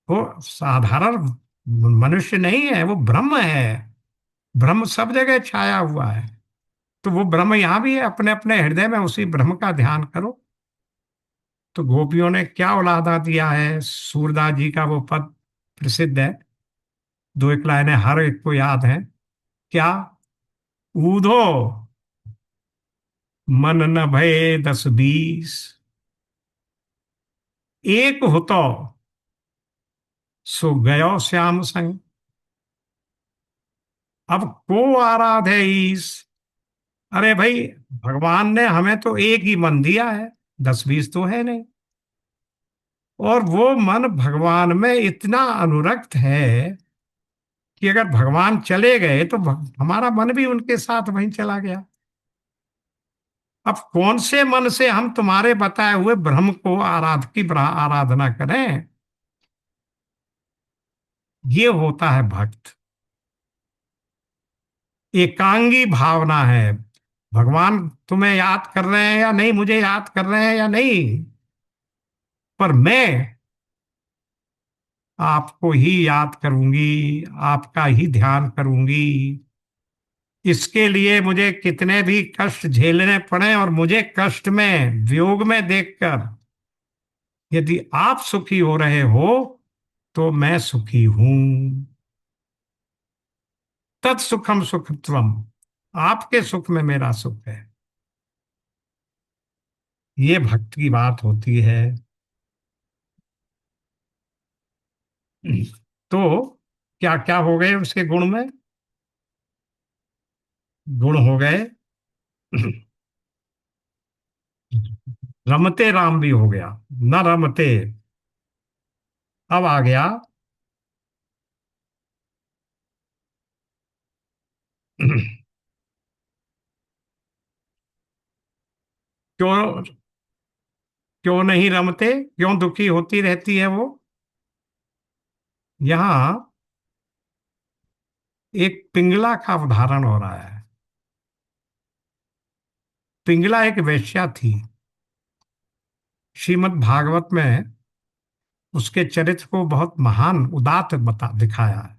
वो साधारण मनुष्य नहीं है, वो ब्रह्म है। ब्रह्म सब जगह छाया हुआ है। तो वो ब्रह्म यहाँ भी है, अपने अपने हृदय में उसी ब्रह्म का ध्यान करो। तो गोपियों ने क्या उलादा दिया है? सूरदास जी का वो पद प्रसिद्ध है, दो एक लाइनें हर एक को याद है। क्या? ऊधो मन न भये 10 20, एक होतो सो गयो श्याम संग। अब को आराधे ईस। अरे भाई, भगवान ने हमें तो एक ही मन दिया है, 10 20 तो है नहीं। और वो मन भगवान में इतना अनुरक्त है कि अगर भगवान चले गए तो हमारा मन भी उनके साथ वहीं चला गया। अब कौन से मन से हम तुम्हारे बताए हुए ब्रह्म को आराधना करें? ये होता है भक्त। एकांगी भावना है। भगवान तुम्हें याद कर रहे हैं या नहीं, मुझे याद कर रहे हैं या नहीं, पर मैं आपको ही याद करूंगी, आपका ही ध्यान करूंगी। इसके लिए मुझे कितने भी कष्ट झेलने पड़े, और मुझे कष्ट में, वियोग में देखकर यदि आप सुखी हो रहे हो तो मैं सुखी हूं। तत्सुखम सुखत्वम, आपके सुख में मेरा सुख है। ये भक्त की बात होती है। तो क्या क्या हो गए उसके गुण में? गुण हो गए, रमते राम भी हो गया, न रमते। अब आ गया क्यों? क्यों नहीं रमते? क्यों दुखी होती रहती है वो? यहाँ एक पिंगला का उदाहरण हो रहा है। पिंगला एक वेश्या थी। श्रीमद् भागवत में उसके चरित्र को बहुत महान उदात्त बता दिखाया है।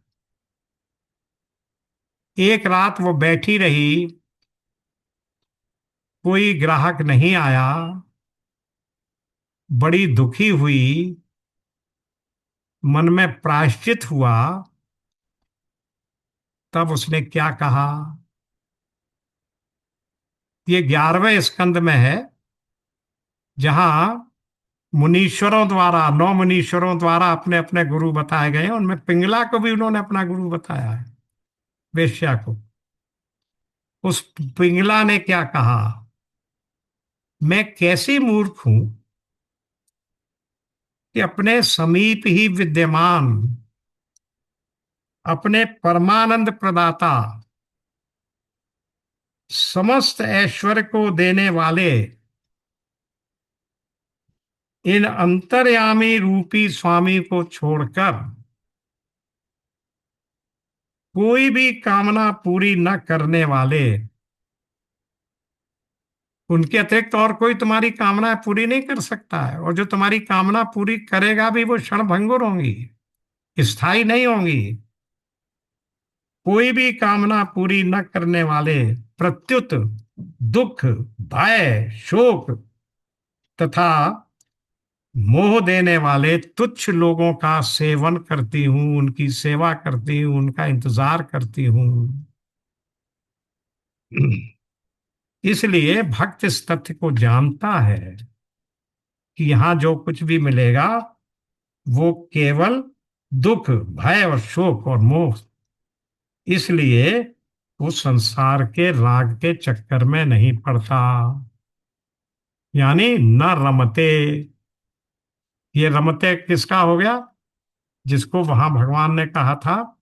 एक रात वो बैठी रही, कोई ग्राहक नहीं आया, बड़ी दुखी हुई, मन में प्रायश्चित हुआ तब उसने क्या कहा? ये 11वें स्कंद में है, जहां मुनीश्वरों द्वारा, 9 मुनीश्वरों द्वारा अपने अपने गुरु बताए गए हैं। उनमें पिंगला को भी उन्होंने अपना गुरु बताया है, वेश्या को। उस पिंगला ने क्या कहा? मैं कैसी मूर्ख हूं कि अपने समीप ही विद्यमान अपने परमानंद प्रदाता, समस्त ऐश्वर्य को देने वाले इन अंतर्यामी रूपी स्वामी को छोड़कर कोई भी कामना पूरी न करने वाले, उनके अतिरिक्त और कोई तुम्हारी कामना पूरी नहीं कर सकता है। और जो तुम्हारी कामना पूरी करेगा भी, वो क्षणभंगुर होंगी, स्थायी नहीं होंगी। कोई भी कामना पूरी न करने वाले, प्रत्युत दुख, भय, शोक तथा मोह देने वाले तुच्छ लोगों का सेवन करती हूं, उनकी सेवा करती हूं, उनका इंतजार करती हूं। इसलिए भक्त इस तथ्य को जानता है कि यहां जो कुछ भी मिलेगा वो केवल दुख, भय और शोक और मोह। इसलिए वो संसार के राग के चक्कर में नहीं पड़ता, यानी न रमते। ये रमते किसका हो गया? जिसको वहां भगवान ने कहा था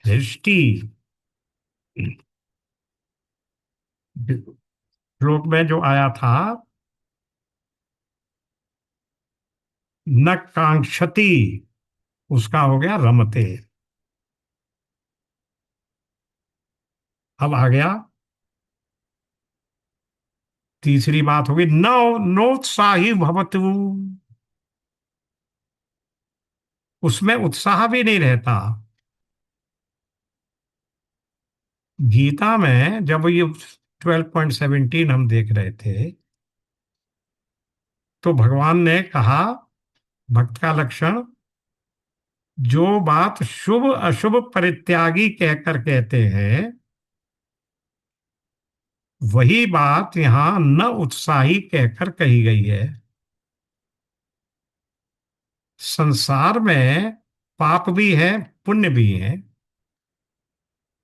दृष्टि, श्लोक में जो आया था, न कांक्षति, उसका हो गया रमते। अब आ गया तीसरी बात, होगी नौ नोत्साही भवतु। उसमें उत्साह भी नहीं रहता। गीता में जब ये 12.17 हम देख रहे थे, तो भगवान ने कहा भक्त का लक्षण, जो बात शुभ अशुभ परित्यागी कहकर कहते हैं, वही बात यहां न उत्साही कहकर कही गई है। संसार में पाप भी है, पुण्य भी है।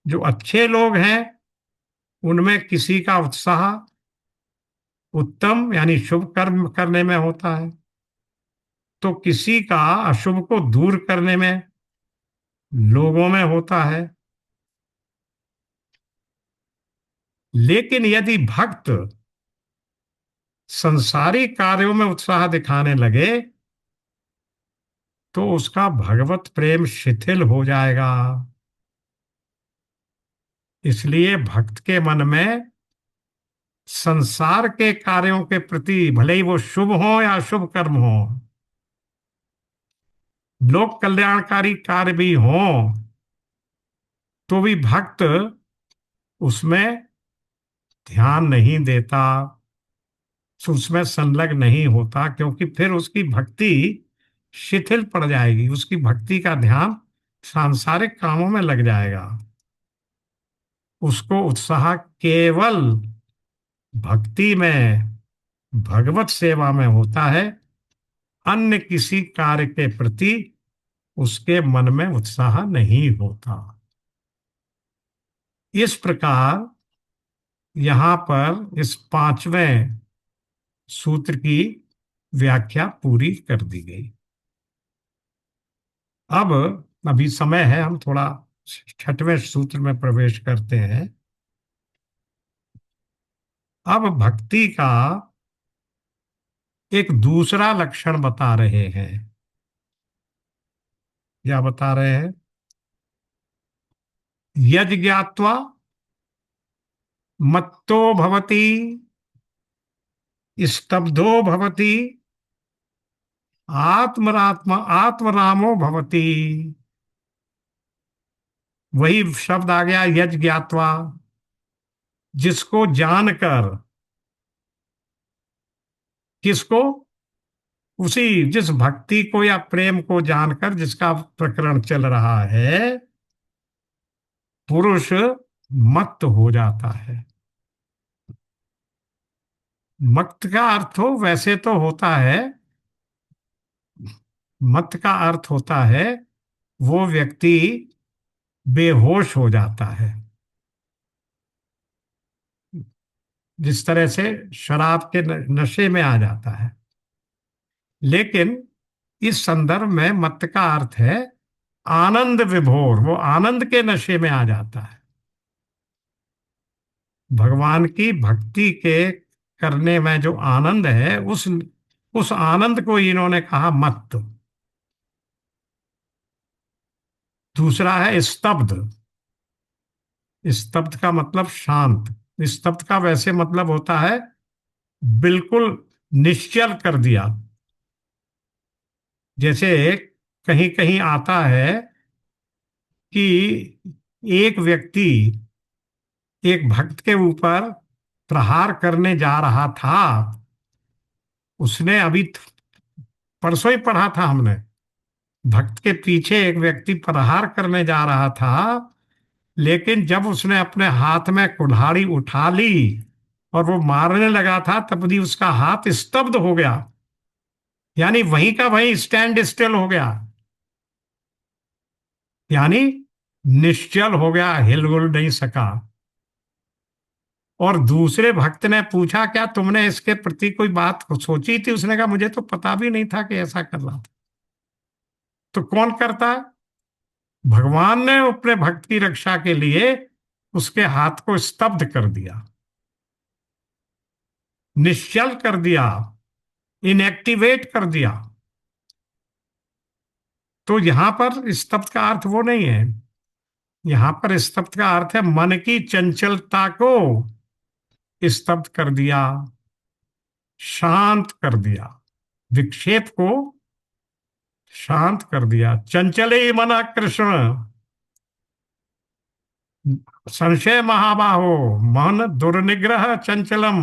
जो अच्छे लोग हैं उनमें किसी का उत्साह उत्तम यानी शुभ कर्म करने में होता है, तो किसी का अशुभ को दूर करने में लोगों में होता है। लेकिन यदि भक्त संसारी कार्यों में उत्साह दिखाने लगे, तो उसका भगवत प्रेम शिथिल हो जाएगा। इसलिए भक्त के मन में संसार के कार्यों के प्रति, भले ही वो शुभ हो या अशुभ कर्म हो, लोक कल्याणकारी कार्य भी हो, तो भी भक्त उसमें ध्यान नहीं देता, उसमें संलग्न नहीं होता, क्योंकि फिर उसकी भक्ति शिथिल पड़ जाएगी, उसकी भक्ति का ध्यान सांसारिक कामों में लग जाएगा। उसको उत्साह केवल भक्ति में, भगवत सेवा में होता है। अन्य किसी कार्य के प्रति उसके मन में उत्साह नहीं होता। इस प्रकार यहां पर इस 5वें सूत्र की व्याख्या पूरी कर दी गई। अब अभी समय है, हम थोड़ा 6वें सूत्र में प्रवेश करते हैं। अब भक्ति का एक दूसरा लक्षण बता रहे हैं। क्या बता रहे हैं? यज् ज्ञात्वा मत्तो भवति, स्तब्धो भवति, आत्मरामो भवति। वही शब्द आ गया, यज् ज्ञात्वा। जिसको जानकर, किसको? उसी जिस भक्ति को या प्रेम को जानकर जिसका प्रकरण चल रहा है, पुरुष मत्त हो जाता है। मत्त का अर्थ हो वैसे तो होता है, मत्त का अर्थ होता है वो व्यक्ति बेहोश हो जाता है, जिस तरह से शराब के नशे में आ जाता है। लेकिन इस संदर्भ में मत्त का अर्थ है आनंद विभोर, वो आनंद के नशे में आ जाता है। भगवान की भक्ति के करने में जो आनंद है, उस आनंद को इन्होंने कहा मत्त। दूसरा है स्तब्ध। स्तब्ध का मतलब शांत। स्तब्ध का वैसे मतलब होता है बिल्कुल निश्चल कर दिया। जैसे कहीं कहीं आता है कि एक व्यक्ति एक भक्त के ऊपर प्रहार करने जा रहा था। उसने अभी परसों ही पढ़ा था हमने, भक्त के पीछे एक व्यक्ति प्रहार करने जा रहा था, लेकिन जब उसने अपने हाथ में कुल्हाड़ी उठा ली और वो मारने लगा था, तब भी उसका हाथ स्तब्ध हो गया। यानी वहीं का वहीं स्टैंड स्टिल हो गया, यानी निश्चल हो गया, हिलजुल नहीं सका। और दूसरे भक्त ने पूछा क्या तुमने इसके प्रति कोई बात सोची थी? उसने कहा मुझे तो पता भी नहीं था कि ऐसा कर रहा था। तो कौन करता है? भगवान ने अपने भक्त की रक्षा के लिए उसके हाथ को स्तब्ध कर दिया, निश्चल कर दिया, इनएक्टिवेट कर दिया। तो यहां पर स्तब्ध का अर्थ वो नहीं है। यहां पर स्तब्ध का अर्थ है मन की चंचलता को स्तब्ध कर दिया, शांत कर दिया, विक्षेप को शांत कर दिया। चंचले मना कृष्ण, संशय महाबाहो, मन दुर्निग्रह चंचलम।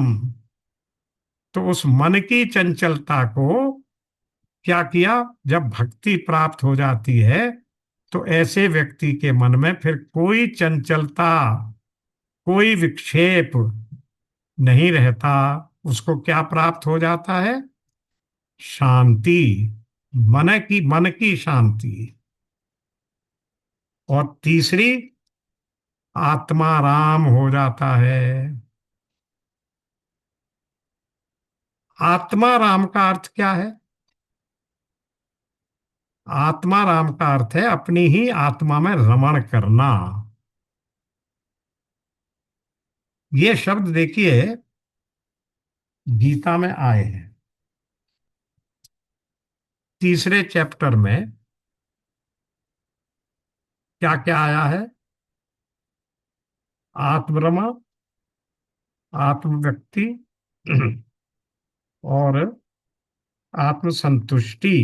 तो उस मन की चंचलता को क्या किया? जब भक्ति प्राप्त हो जाती है तो ऐसे व्यक्ति के मन में फिर कोई चंचलता, कोई विक्षेप नहीं रहता। उसको क्या प्राप्त हो जाता है? शांति, मन की शांति। और तीसरी, आत्मा राम हो जाता है। आत्मा राम का अर्थ क्या है? आत्मा राम का अर्थ है अपनी ही आत्मा में रमण करना। ये शब्द देखिए गीता में आए हैं। तीसरे चैप्टर में क्या क्या आया है? आत्मरमा, आत्मव्यक्ति और आत्मसंतुष्टि।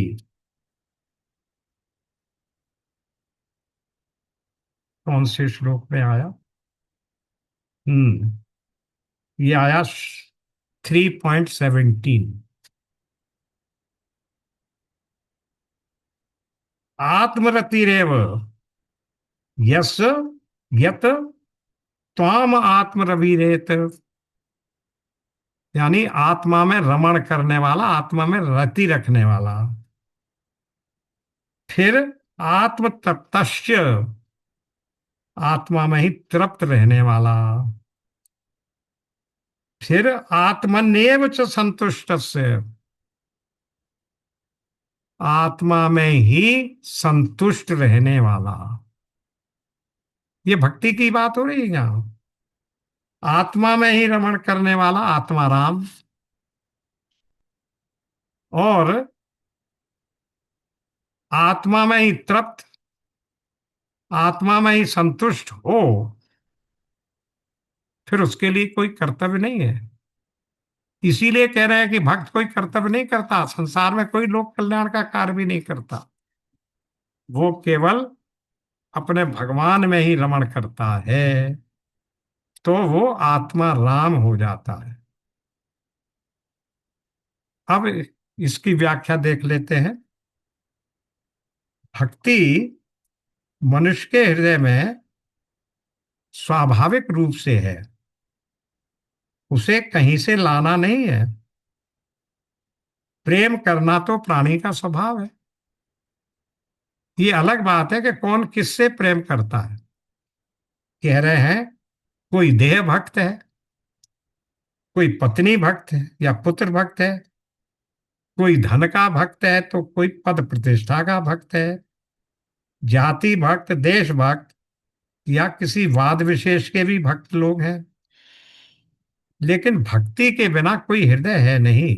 कौन से श्लोक में आया? हम्म ये आया 3.17। आत्मरतिरेव यस यत त्वाम आत्मरविरेत। यानी आत्मा में रमण करने वाला, आत्मा में रति रखने वाला। फिर आत्म तप्तश्च, आत्मा में ही तृप्त रहने वाला। फिर आत्मन्येव च संतुष्टस्य, आत्मा में ही संतुष्ट रहने वाला। ये भक्ति की बात हो रही है यहाँ। आत्मा में ही रमण करने वाला आत्माराम, और आत्मा में ही तृप्त, आत्मा में ही संतुष्ट हो, फिर उसके लिए कोई कर्तव्य नहीं है। इसीलिए कह रहे हैं कि भक्त कोई कर्तव्य नहीं करता, संसार में कोई लोक कल्याण का कार्य भी नहीं करता। वो केवल अपने भगवान में ही रमण करता है, तो वो आत्मा राम हो जाता है। अब इसकी व्याख्या देख लेते हैं। भक्ति मनुष्य के हृदय में स्वाभाविक रूप से है, उसे कहीं से लाना नहीं है। प्रेम करना तो प्राणी का स्वभाव है। ये अलग बात है कि कौन किससे प्रेम करता है। कह रहे हैं कोई देह भक्त है, कोई पत्नी भक्त है या पुत्र भक्त है, कोई धन का भक्त है तो कोई पद प्रतिष्ठा का भक्त है, जाति भक्त, देश भक्त, या किसी वाद विशेष के भी भक्त लोग हैं। लेकिन भक्ति के बिना कोई हृदय है नहीं।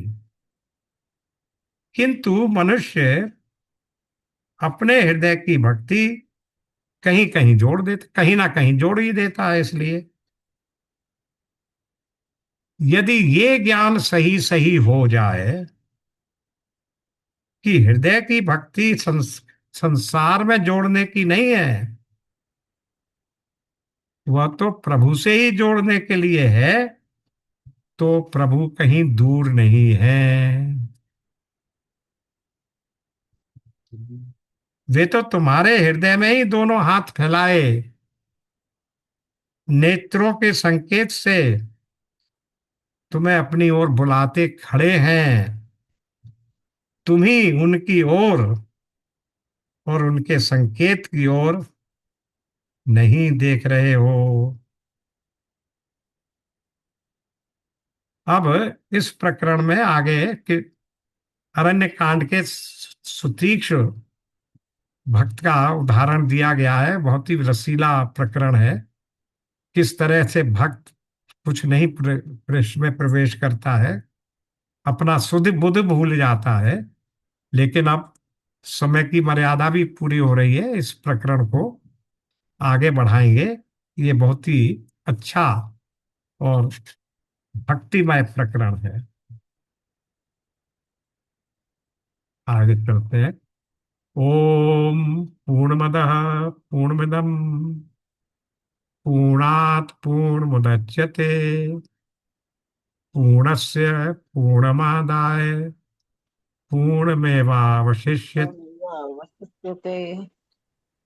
किंतु मनुष्य अपने हृदय की भक्ति कहीं कहीं जोड़ देता, कहीं ना कहीं जोड़ ही देता है। इसलिए यदि ये ज्ञान सही सही हो जाए कि हृदय की भक्ति संसार में जोड़ने की नहीं है, वह तो प्रभु से ही जोड़ने के लिए है, तो प्रभु कहीं दूर नहीं है। वे तो तुम्हारे हृदय में ही दोनों हाथ फैलाए नेत्रों के संकेत से तुम्हें अपनी ओर बुलाते खड़े हैं। तुम ही उनकी ओर और उनके संकेत की ओर नहीं देख रहे हो। अब इस प्रकरण में आगे कि अरण्य कांड के सुतीक्ष्ण भक्त का उदाहरण दिया गया है। बहुत ही रसीला प्रकरण है। किस तरह से भक्त कुछ नहीं में प्रवेश करता है, अपना सुध बुध भूल जाता है। लेकिन अब समय की मर्यादा भी पूरी हो रही है, इस प्रकरण को आगे बढ़ाएंगे। ये बहुत ही अच्छा और भक्तिमय प्रकरण है। आगे चलते हैं। ओम पूर्णमदः पूर्णमिदं पूर्णात् पूर्णमुदच्यते पूर्णस्य पूर्णमादाय पूर्णमेवावशिष्यते। वस्तुते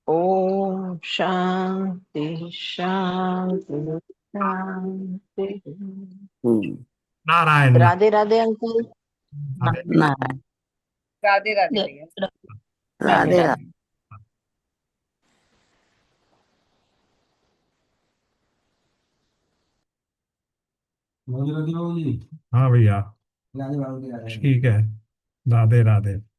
ओम शांति शांति शांति। नारायण राधे राधे अंकल। नारायण। नारायण। राधे राधे भैया। राधे राधे राधे। हाँ भैया, ठीक है। राधे राधे।